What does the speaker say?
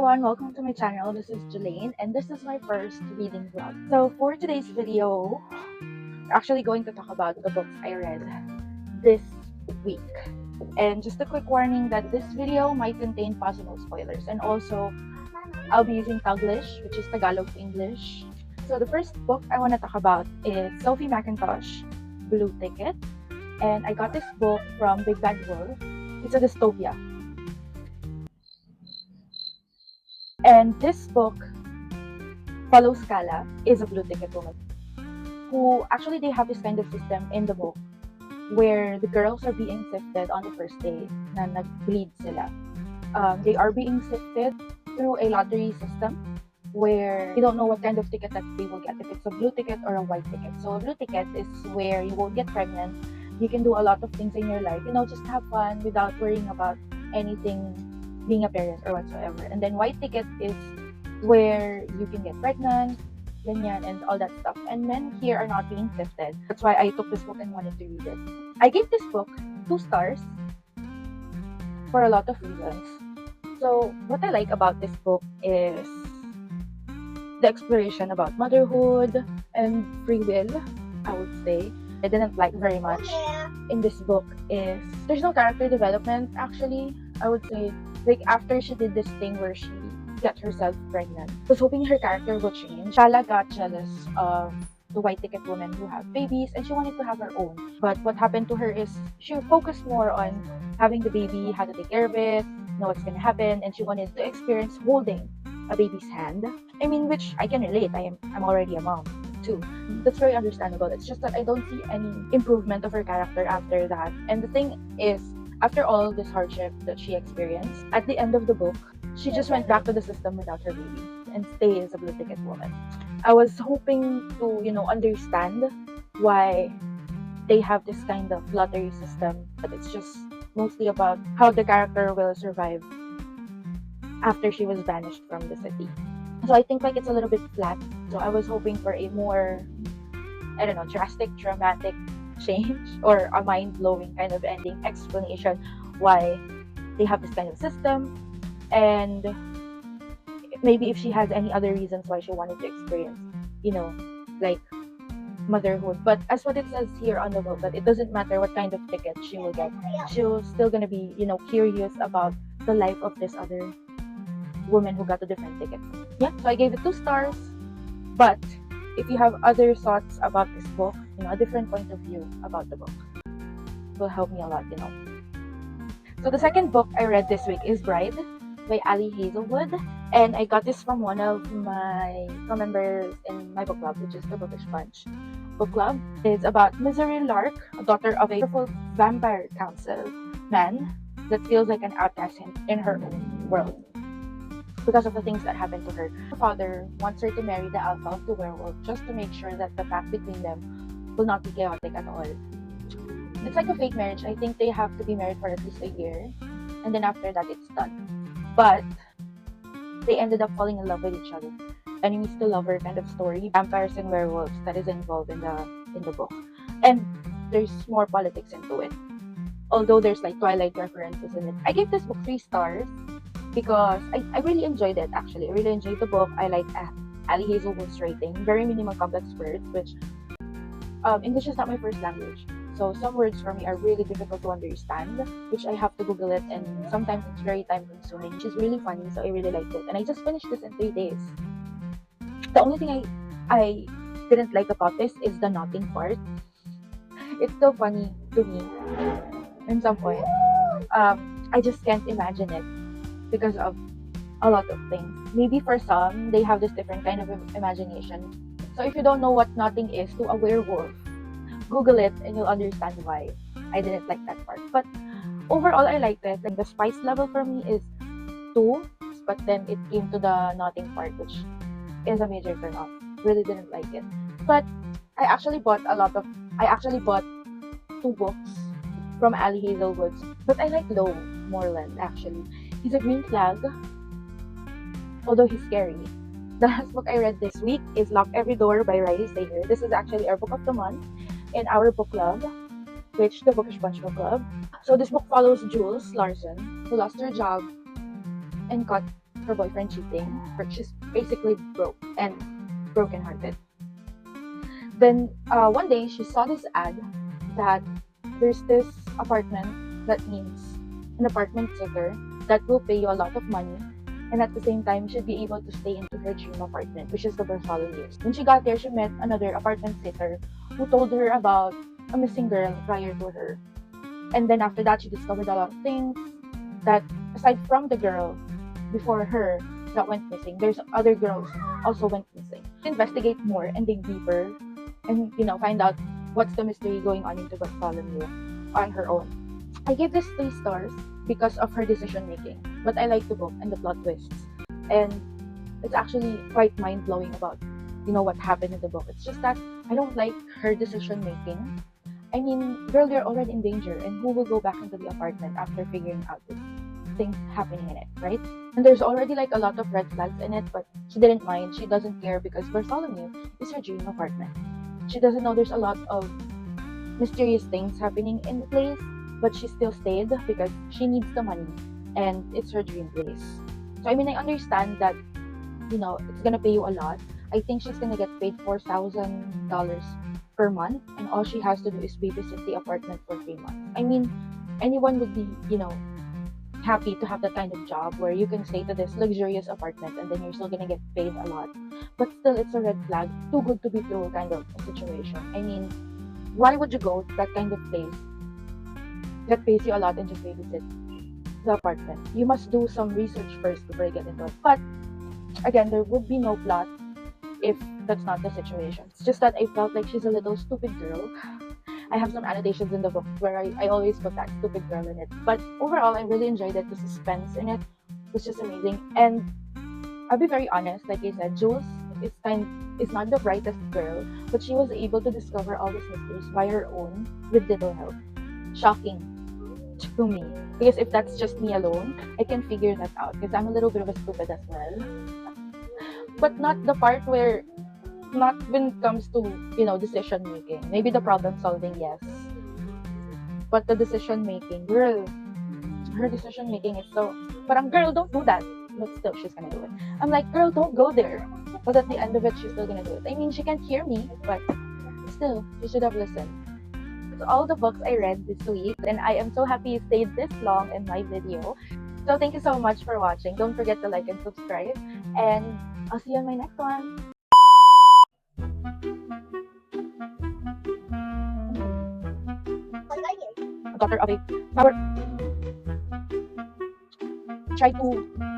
everyone, welcome to my channel. This is Jelaine and this is my first reading vlog. So for today's video, we're actually going to talk about the books I read this week. And just a quick warning that this video might contain possible spoilers, and also I'll be using taglish, which is Tagalog to English. So the first book I want to talk about is Sophie Mackintosh Blue Ticket, and I got this book from Big Bad Wolf. It's a dystopia. And this book follows Kala, is a blue ticket woman, who actually they have this kind of system in the book where the girls are being sifted on the first day na nag-bleed sila. They are being sifted through a lottery system where you don't know what kind of ticket that they will get, if it's a blue ticket or a white ticket. So a blue ticket is where you won't get pregnant, you can do a lot of things in your life, just have fun without worrying about anything, being a parent or whatsoever. And then white ticket is where you can get pregnant, ganyan, and all that stuff. And men here are not being sifted. That's why I took this book and wanted to read it. I gave this book 2 stars for a lot of reasons. So what I like about this book is the exploration about motherhood and free will, I would say. I didn't like very much in this book is there's no character development actually. I would say, like, after she did this thing where she got herself pregnant, I was hoping her character would change. Shala got jealous of the white ticket women who have babies and she wanted to have her own. But what happened to her is she focused more on having the baby, how to take care of it, know what's gonna happen, and she wanted to experience holding a baby's hand. I mean, which I can relate. I'm already a mom too. That's very understandable. It's just that I don't see any improvement of her character after that. And the thing is, after all this hardship that she experienced, at the end of the book, she just went back to the system without her baby and stay as a blue ticket woman. I was hoping to, understand why they have this kind of lottery system, but it's just mostly about how the character will survive after she was banished from the city. So I think it's a little bit flat. So I was hoping for a more, drastic, dramatic change or a mind-blowing kind of ending explanation why they have this kind of system, and maybe if she has any other reasons why she wanted to experience, like motherhood. But as what it says here on the book, that it doesn't matter what kind of ticket she will get, she's still gonna be, curious about the life of this other woman who got a different ticket. Yeah, so I gave it 2 stars. But if you have other thoughts about this book, a different point of view about the book, it will help me a lot, So the second book I read this week is Bride by Ali Hazelwood, and I got this from one of my members in my book club, which is the Bookish book club. It's about Misery Lark, a daughter of a powerful vampire council man that feels like an outcast in her own world because of the things that happened to her. Her father wants her to marry the alpha of the werewolf just to make sure that the pact between them will not be chaotic at all. It's like a fake marriage. I think they have to be married for at least a year, and then after that it's done. But they ended up falling in love with each other. Enemies to lover kind of story, vampires and werewolves that is involved in the book. And there's more politics into it, although there's Twilight references in it. I gave this book 3 stars because I really enjoyed it. Actually, I really enjoyed the book. I like Ali Hazelwood's writing, very minimal complex words, which English is not my first language, so some words for me are really difficult to understand, which I have to Google it, and sometimes it's very time consuming. She's really funny, so I really liked it, and I just finished this in 3 days. The only thing I didn't like about this is the knotting part. It's still funny to me in some point. I just can't imagine it because of a lot of things. Maybe for some, they have this different kind of imagination. So if you don't know what knotting is to a werewolf, Google it and you'll understand why I didn't like that part. But overall, I liked it. And the spice level for me is 2, but then it came to the knotting part, which is a major turn off. Really didn't like it. But I actually bought 2 books from Ali Hazelwood's. But I like Low Moreland, actually. He's a green flag, although he's scary. The last book I read this week is Lock Every Door by Riley Sager. This is actually our book of the month in our book club, which the Bookish Book Club. So this book follows Jules Larson, who lost her job and got her boyfriend cheating. She's basically broke and brokenhearted. Then one day she saw this ad that there's this apartment that needs an apartment sitter that will pay you a lot of money, and at the same time should be able to stay into her dream apartment, which is the Bartholomews. When she got there, she met another apartment sitter who told her about a missing girl prior to her. And then after that, she discovered a lot of things that, aside from the girl before her that went missing, there's other girls also went missing. Investigate more and dig deeper, and find out what's the mystery going on into Bartholomew on her own. I gave this 3 stars because of her decision making, but I like the book and the plot twists, and it's actually quite mind blowing about what happened in the book. It's just that I don't like her decision making. I mean, girl, you're already in danger, and who will go back into the apartment after figuring out this things happening in it, right? And there's already like a lot of red flags in it, but she didn't mind. She doesn't care because Bartholomew is her dream apartment. She doesn't know there's a lot of mysterious things happening in the place, but she still stayed because she needs the money and it's her dream place. So I mean, I understand that it's gonna pay you a lot. I think she's gonna get paid $4,000 per month, and all she has to do is babysit the apartment for 3 months. I mean, anyone would be happy to have that kind of job where you can stay to this luxurious apartment and then you're still gonna get paid a lot. But still, it's a red flag, too good to be true kind of a situation. I mean, why would you go to that kind of place that pays you a lot and just babysit the apartment? You must do some research first before you get into it. But again, there would be no plot if that's not the situation. It's just that I felt like she's a little stupid girl. I have some annotations in the book where I always put that stupid girl in it. But overall, I really enjoyed it. The suspense in it was just amazing. And I'll be very honest, like I said, Jules is not the brightest girl, but she was able to discover all these mysteries by her own with little help. Shocking to me. Because if that's just me alone, I can figure that out. Because I'm a little bit of a stupid as well. But not the part where, not when it comes to, decision making. Maybe the problem solving, yes. But the decision making, girl, her decision making is so, parang, girl, don't do that. But still, she's gonna do it. I'm like, girl, don't go there. But at the end of it, she's still gonna do it. I mean, she can't hear me, but still, she should have listened. It's all the books I read this week, and I am so happy you stayed this long in my video. So thank you so much for watching. Don't forget to like and subscribe, and I'll see you in my next one. A daughter of a power. Try to